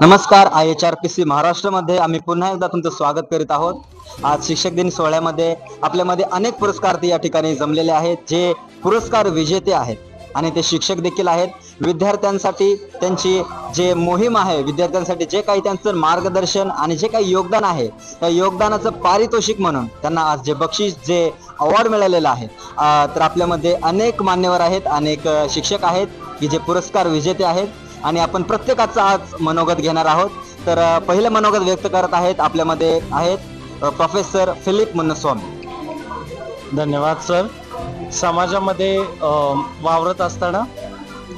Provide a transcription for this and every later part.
नमस्कार. IHRPC महाराष्ट्रामध्ये आम्ही पुन्हा एकदा तुमचं स्वागत करीत आहोत. आज शिक्षक दिन सोहळ्यामध्ये आपल्यामध्ये अनेक पुरस्कार्थी या ठिकाणी जमलेले आहेत, जे पुरस्कार विजेते आहेत आणि ते शिक्षक देखील आहेत. विद्यार्थ्यांसाठी त्यांची जे मोहीम आहे, विद्यार्थ्यांसाठी जे काही त्यांचं मार्गदर्शन आणि जे काही योगदान आहे, त्या योगदानाचं पारितोषिक म्हणून त्यांना आज जे बक्षीस, जे अवॉर्ड मिळालेलं आहे, तर आपल्यामध्ये अनेक मान्यवर आहेत, अनेक शिक्षक आहेत की जे पुरस्कार विजेते आहेत आणि आपण प्रत्येकाचा आज मनोगत घेणार आहोत. तर पहिले मनोगत व्यक्त करत आहेत आपल्यामध्ये आहेत प्रोफेसर फिलिप मुन्नस्वामी. धन्यवाद सर. समाजामध्ये वावरत असताना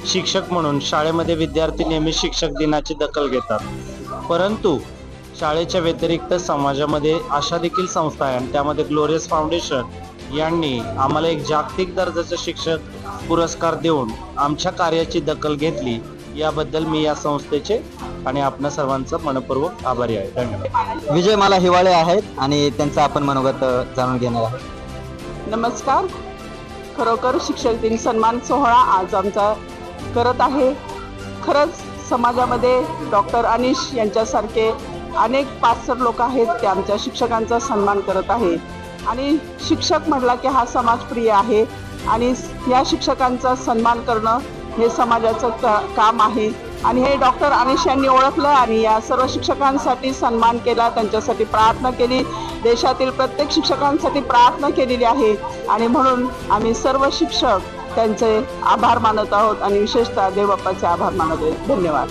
शिक्षक म्हणून शाळेमध्ये विद्यार्थी नेहमी शिक्षक दिनाची दखल घेतात, परंतु शाळेच्या व्यतिरिक्त समाजामध्ये अशा देखील संस्था आहे आणि त्यामध्ये ग्लोरियस फाउंडेशन यांनी आम्हाला एक जागतिक दर्जाचा शिक्षक पुरस्कार देऊन आमच्या कार्याची दखल घेतली. याबद्दल मी या संस्थेचे आणि आपणा सर्वांचा मनपूर्वक आभारी आहे. धन्यवाद. विजयमाला हिवाळे आहेत आणि त्यांचा आपण मनोगत जाणून घेणार आहोत. नमस्कार. खरोखर शिक्षक दिन सन्मान सोहळा आज आमचा करत आहे. खरंच समाजामध्ये डॉक्टर अनिश यांच्यासारखे अनेक पाचसर लोक आहेत, ते आमच्या शिक्षकांचा सन्मान करत आहे आणि शिक्षक म्हटला की हा समाजप्रिय आहे आणि या शिक्षकांचा सन्मान करणं हे समाजाचं काम आहे आणि हे डॉक्टर अनिश यांनी ओळखलं आणि या सर्व शिक्षकांसाठी सन्मान केला, त्यांच्यासाठी प्रार्थना केली, देशातील प्रत्येक शिक्षकांसाठी प्रार्थना केलेली आहे आणि म्हणून आम्ही सर्व शिक्षक त्यांचे आभार मानत आहोत आणि विशेषतः देवबाप्पाचे आभार मानत आहोत. धन्यवाद.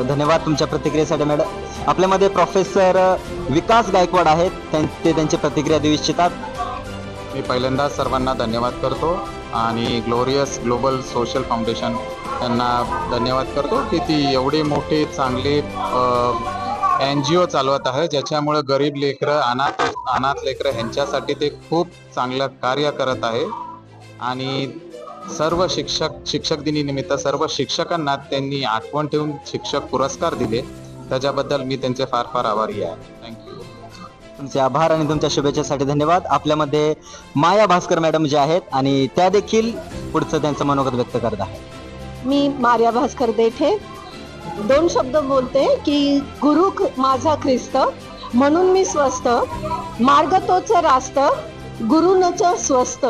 धन्यवाद तुमच्या प्रतिक्रियेसाठी मॅडम. आपल्यामध्ये प्रोफेसर विकास गायकवाड आहेत, ते त्यांची प्रतिक्रिया देऊ इच्छितात. मी पहिल्यांदा सर्वांना धन्यवाद करतो आणि ग्लोरियस ग्लोबल सोशल फाउंडेशन यांना धन्यवाद करतो की ती एवढी मोठी चांगली NGO चालवत आहे, ज्याच्यामुळे गरीब लेकरं, अनाथ लेकरं ह्यांच्यासाठी ते खूप चांगलं कार्य करत आहे आणि सर्व शिक्षक दिनानिमित्त सर्व शिक्षकांना त्यांनी आठवण ठेवून शिक्षक पुरस्कार दिले. त्याच्याबद्दल मी त्यांचे फार फार आभारी आहे. थँक्यू. तुमचे आभार आणि तुमच्या शुभेच्छेसाठी धन्यवाद. आपल्यामध्ये माया भास्कर मॅडम जे आहेत आणि त्या देखील पुढचं त्यांचं मनोगत व्यक्त करत आहेत. मी माया भास्कर देठे. 2 शब्द बोलते की गुरु माझा ख्रिस्त म्हणून मी स्वस्त, मार्ग तोच रास्त, गुरुनच स्वस्त.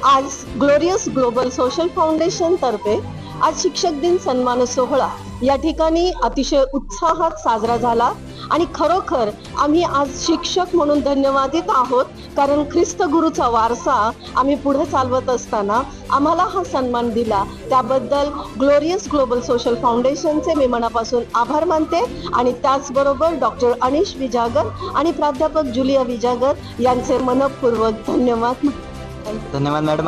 आज ग्लोरियस ग्लोबल सोशल फाउंडेशन तर्फे आज शिक्षक दिन सन्मान सोहळा या ठिकाणी अतिशय उत्साहात साजरा झाला आणि खरोखर आम्ही आज शिक्षक म्हणून धन्यवादित आहोत, कारण ख्रिस्त गुरुचा वारसा आम्ही पुढे चालवत असताना आम्हाला हा सन्मान दिला. त्याबद्दल ग्लोरियस ग्लोबल सोशल फाउंडेशनचे मी मनापासून आभार मानते आणि त्याचबरोबर डॉक्टर अनिश विजागर आणि प्राध्यापक जुलिया विजागर यांचे मनपूर्वक धन्यवाद. धन्यवाद मॅडम.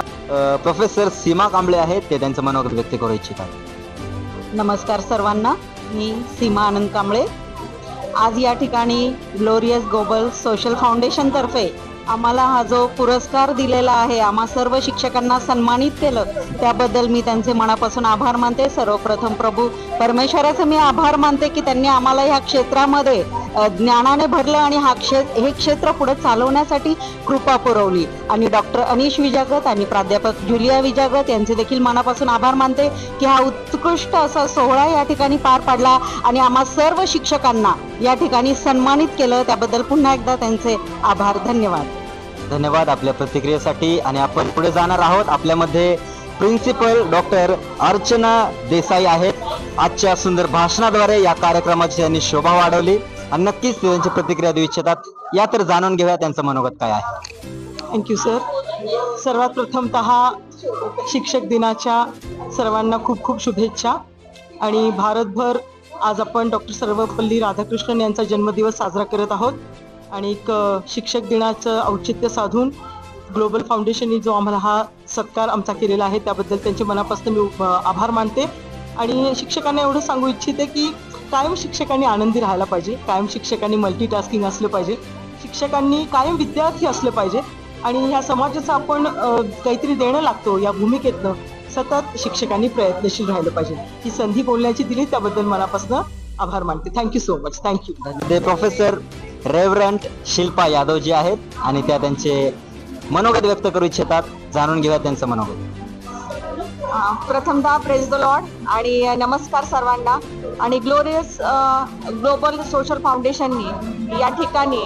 प्रोफेसर सीमा कांबळे आहेत, ते त्यांचं मनोगत व्यक्त करू इच्छितात. नमस्कार सर्वांना. मी सीमा आनंद कांबळे. आज या ठिकाणी ग्लोरियस ग्लोबल सोशल फाउंडेशन तर्फे आम्हाला हा जो पुरस्कार दिलेला आहे, आम्हा सर्व शिक्षकांना सन्मानित केलं, त्याबद्दल मी त्यांचे मनापासून आभार मानते. सर्वप्रथम प्रभू परमेश्वराचे मी आभार मानते की त्यांनी आम्हाला ह्या क्षेत्रामध्ये ज्ञानाने भरलं आणि हे क्षेत्र पुढे चालवण्यासाठी कृपा पुरवली. आणि डॉक्टर अनिश विजागत आणि प्राध्यापक जुलिया विजागत यांचे देखील मनापासून आभार मानते की हा उत्कृष्ट असा सोहळा या ठिकाणी पार पाडला आणि आम्हा सर्व शिक्षकांना या ठिकाणी सन्मानित केलं, त्याबद्दल पुन्हा एकदा त्यांचे आभार. धन्यवाद. धन्यवाद आपल्या प्रतिक्रियेसाठी. आणि आपण पुढे जाणार आहोत. आपल्यामध्ये प्रिन्सिपल डॉक्टर अर्चना देसाई आहेत. आजच्या सुंदर भाषणाद्वारे या कार्यक्रमाची त्यांनी शोभा वाढवली आणि नक्कीच त्यांची प्रतिक्रिया देऊ इच्छितात. या तर जाणून घेऊया त्यांचं मनोगत काय आहे. Thank you sir. सर्वात प्रथमतः शिक्षक दिनाच्या सर्वांना खूप खूप शुभेच्छा. आणि भारतभर आज आपण डॉक्टर सर्वपल्ली राधाकृष्णन यांचा जन्मदिवस साजरा करत आहोत आणि शिक्षक दिनाचं औचित्य साधून ग्लोबल फाउंडेशननी जो आम्हाला हा सत्कार आमचा केलेला आहे, त्याबद्दल त्यांचे मनापासून मी आभार मानते. आणि शिक्षकांना एवढं सांगू इच्छिते की कायम शिक्षकांनी आनंदी राहायला पाहिजे, कायम शिक्षकांनी मल्टीटास्किंग असलं पाहिजे, शिक्षकांनी कायम विद्यार्थी असलं पाहिजे आणि ह्या समाजाचं आपण काहीतरी देणं लागतो या भूमिकेतनं सतत शिक्षकांनी प्रयत्नशील राहिलं पाहिजे. ही संधी बोलण्याची दिली त्याबद्दल मनापासून आभार मानते. Thank you so much. थँक्यू. ते प्रोफेसर रेव्हरंट शिल्पा यादव जी आहेत आणि त्या त्यांचे मनोगत व्यक्त करू इच्छितात. जाणून घेऊया त्यांचं मनोगत. प्रथमतः प्रेज द लॉर्ड आणि नमस्कार सर्वांना. आणि ग्लोरियस ग्लोबल सोशल फाउंडेशननी या ठिकाणी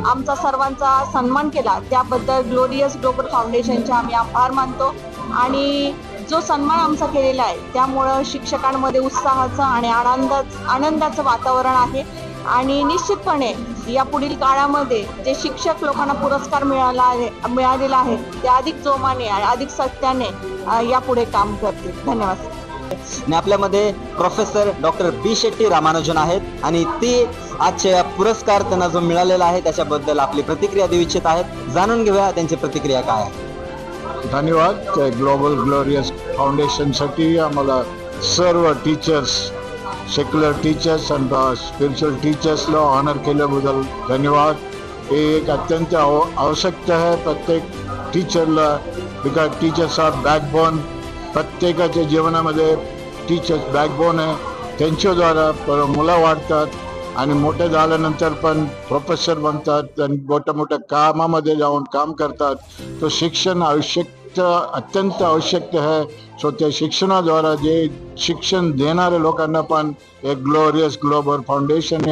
आमचा सर्वांचा सन्मान केला त्याबद्दल ग्लोरियस ग्लोबल फाउंडेशनचे आम्ही आभार मानतो. आणि जो सन्मान आमचा केलेला आहे त्यामुळं शिक्षकांमध्ये उत्साहाचं आणि आनंदाचं वातावरण आहे. आणि निश्चितपणे या पुढील काळामध्ये जे शिक्षक लोकांना पुरस्कार मिळालेला आहे ते अधिक जोमाने आणि अधिक सत्याने यापुढे काम करतील. धन्यवाद. आणि आपल्यामध्ये प्रोफेसर डॉक्टर बी शेट्टी रामानुजन आहेत आणि ते आजच्या पुरस्कार त्यांना जो मिळालेला आहे त्याच्याबद्दल आपली प्रतिक्रिया देऊ इच्छित आहेत. जाणून घेऊया त्यांची प्रतिक्रिया काय आहे. धन्यवाद. ग्लोबल ग्लोरियस फाउंडेशनसाठी आम्हाला सर्व टीचर्स, सेक्युलर टीचर्स आणि स्पिरिच्युअल टीचर्सला ऑनर केल्याबद्दल धन्यवाद. हे एक अत्यंत आवश्यकता आहे प्रत्येक टीचरला, बिकॉज टीचर्स आर बॅकबोन. प्रत्येकाच्या जीवनामध्ये टीचर्स बॅकबोन आहे. त्यांच्याद्वारा मुलं वाढतात आणि मोठे झाल्यानंतर पण प्रोफेसर बनतात आणि मोठ्या कामामध्ये जाऊन काम करतात. तो शिक्षण अत्यंत आवश्यक आहे. सो त्या शिक्षणाद्वारा जे शिक्षण देणाऱ्या लोकांना पण एक ग्लोरियस ग्लोबल फाउंडेशन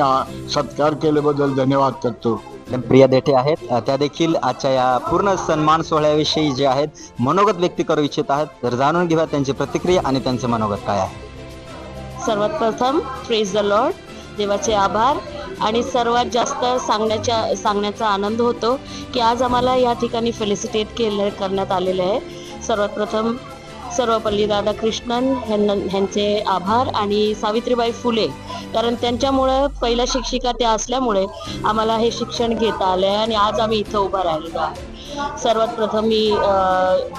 सत्कार केल्याबद्दल धन्यवाद करतो. प्रिया देठे आहेत, त्या देखील आजच्या या पूर्ण सन्मान सोहळ्याविषयी जे आहेत मनोगत व्यक्त करू इच्छित आहेत. तर जाणून घेऊया त्यांची प्रतिक्रिया आणि त्यांचे मनोगत काय आहे. सर्वात प्रथम प्रेज द लॉर्ड, देवाचे आभार. आणि सर्वात जास्त सांगण्याचा आनंद होतो की आज आम्हाला या ठिकाणी फेलिसिटेट करण्यात आलेले आहे. सर्वात प्रथम सर्वपल्ली राधाकृष्णन ह्यांचे आभार आणि सावित्रीबाई फुले, कारण त्यांच्यामुळं पहिल्या शिक्षिका त्या असल्यामुळे आम्हाला हे शिक्षण घेता आलं आहे आणि आज आम्ही इथं उभं राहिलेलो आहे. सर्वात प्रथम मी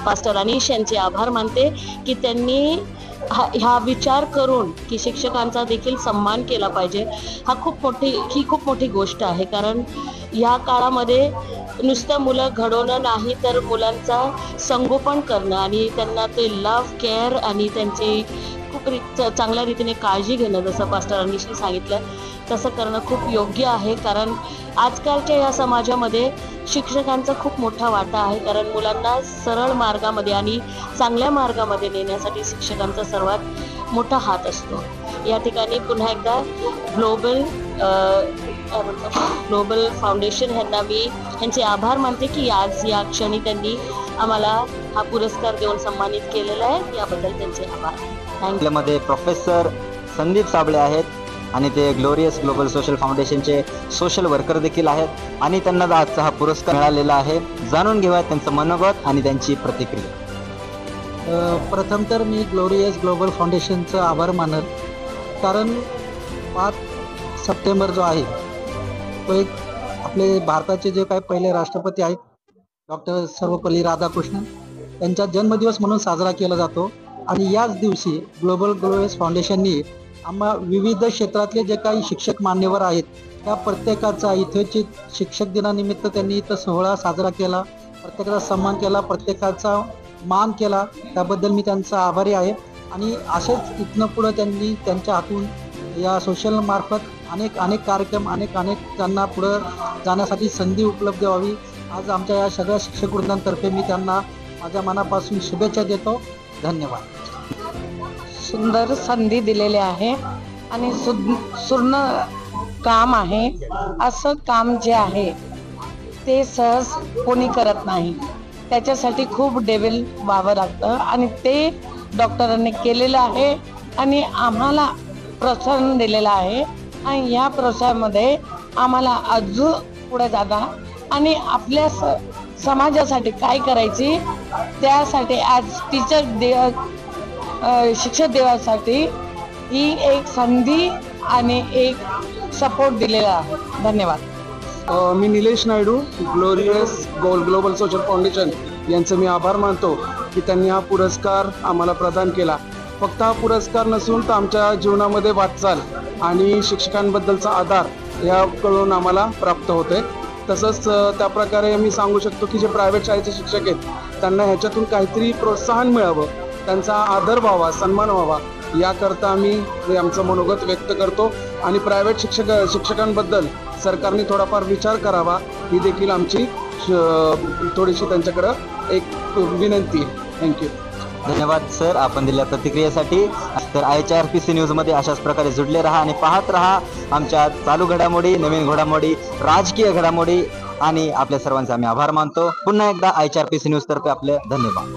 पास्टर अनिश यांचे आभार मानते की त्यांनी हा विचार करून की शिक्षकांचा देखील सन्मान केला पाहिजे. ही खूप मोठी गोष्ट आहे, कारण ह्या काळामध्ये नुसतं मुलं घडवणं नाही तर मुलांचा संगोपन करणं आणि त्यांना ते लव्ह, केअर आणि त्यांची खूप चांगल्या रीतीने काळजी घेणं, जसं पास्टर अनिशने सांगितलं तसं करणं खूप योग्य आहे. कारण आजकालच्या या समाजामध्ये शिक्षकांचा खूप मोठा वाटा आहे, कारण मुलांना सरळ मार्गामध्ये आणि चांगल्या मार्गामध्ये नेण्यासाठी शिक्षकांचा सर्वात मोठा हात असतो. या ठिकाणी पुन्हा एकदा ग्लोबल फाउंडेशन ह्यांचे आभार मानते की आज या क्षणी त्यांनी आम्हाला हा पुरस्कार देऊन सन्मानित केलेला आहे. याबद्दल त्यांचे आभार. आपल्यामध्ये प्रोफेसर संदीप साबळे आहेत आणि ते ग्लोरियस ग्लोबल सोशल फाउंडेशनचे सोशल वर्कर देखील आहेत आणि त्यांना आजचा हा पुरस्कार मिळालेला आहे. जाणून घेऊया त्यांचं मनोगत आणि त्यांची प्रतिक्रिया. प्रथम तर मी ग्लोरियस ग्लोबल फाउंडेशनचं आभार मानल, कारण 5 सप्टेंबर जो आहे तो एक आपले भारताचे जे काही पहिले राष्ट्रपती आहेत डॉक्टर सर्वपल्ली राधाकृष्णन यांचा जन्मदिवस म्हणून साजरा केला जातो. आणि याच दिवशी ग्लोबल ग्लोरियस फाउंडेशननी आम्हा विविध क्षेत्रातले जे काही शिक्षक मान्यवर आहेत त्या प्रत्येकाचा इथेची शिक्षक दिनानिमित्त त्यांनी इथं सोहळा साजरा केला, प्रत्येकाचा सन्मान केला, प्रत्येकाचा मान केला. त्याबद्दल मी त्यांचा आभारी आहे. आणि असेच इथनं पुढं त्यांनी त्यांच्या हातून या सोशल मार्फत अनेक कार्यक्रम अनेक त्यांना पुढं जाण्यासाठी संधी उपलब्ध व्हावी. आज आमच्या या सगळ्या शिक्षक वृंदांतर्फे मी त्यांना माझ्या मनापासून शुभेच्छा देतो. धन्यवाद. सुंदर संधी दिलेली आहे आणि सुर्ण काम आहे. असं काम जे आहे ते सहज कोणी करत नाही, त्याच्यासाठी खूप डेव्हल व्हावं लागतं आणि ते डॉक्टरांनी केलेलं आहे आणि आम्हाला प्रोत्साहन दिलेलं आहे. आणि या प्रोत्साहनामध्ये आम्हाला अजून पुढे जाता आणि आपल्या समाजासाठी काय करायची त्यासाठी आज शिक्षक दिवसासाठी ही एक संधी आणि एक सपोर्ट दिलेला आहे. धन्यवाद. मी Nilesh Naidu, Glorious Global Social Foundation यांचं मी आभार मानतो की त्यांनी हा पुरस्कार आम्हाला प्रदान केला. फक्त हा पुरस्कार नसून तर आमच्या जीवनामध्ये वाटचाल आणि शिक्षकांबद्दलचा आधार याकडून आम्हाला प्राप्त होते. तसंच त्याप्रकारे मी सांगू शकतो की जे प्रायव्हेट शाळेचे शिक्षक आहेत त्यांना ह्याच्यातून काहीतरी प्रोत्साहन मिळावं, त्यांचा आदर व्हावा, सन्मान व्हावा याकरता आम्ही आमचं मनोगत व्यक्त करतो. आणि प्रायव्हेट शिक्षकांबद्दल सरकारने थोडाफार विचार करावा ही देखील आमची थोडीशी त्यांच्याकडं एक विनंती आहे. थँक्यू. धन्यवाद सर आपण दिलेल्या प्रतिक्रियेसाठी. तर IHRPC न्यूज मध्ये अशाच प्रकारे जुडले राहा आणि पाहत राहा आमच्या चालू घडामोडी, नवीन घडामोडी, राजकीय घडामोडी आणि आपल्या सर्वांचे आम्ही आभार मानतो. पुन्हा एकदा IHRPC न्यूज तर्फे आपले धन्यवाद.